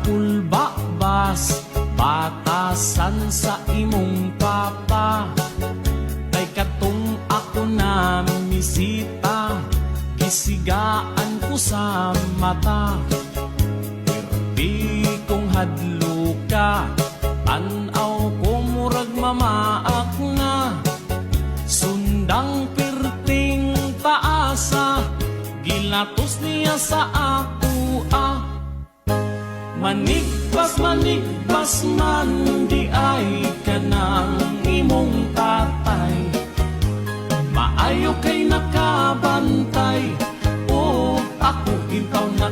kulbabas, batasan sa imong papa. Kay katong ako na misita, gisigaan ko sa mata. Perdi kong hadlo ka, tanaw ko murag mamaak na. Sundang perting taasa, gilatos niya sa ako Manigbas, manigbas man, di ay ka ng imong tatay. Maayo kay nakabantay, o ako kintaw na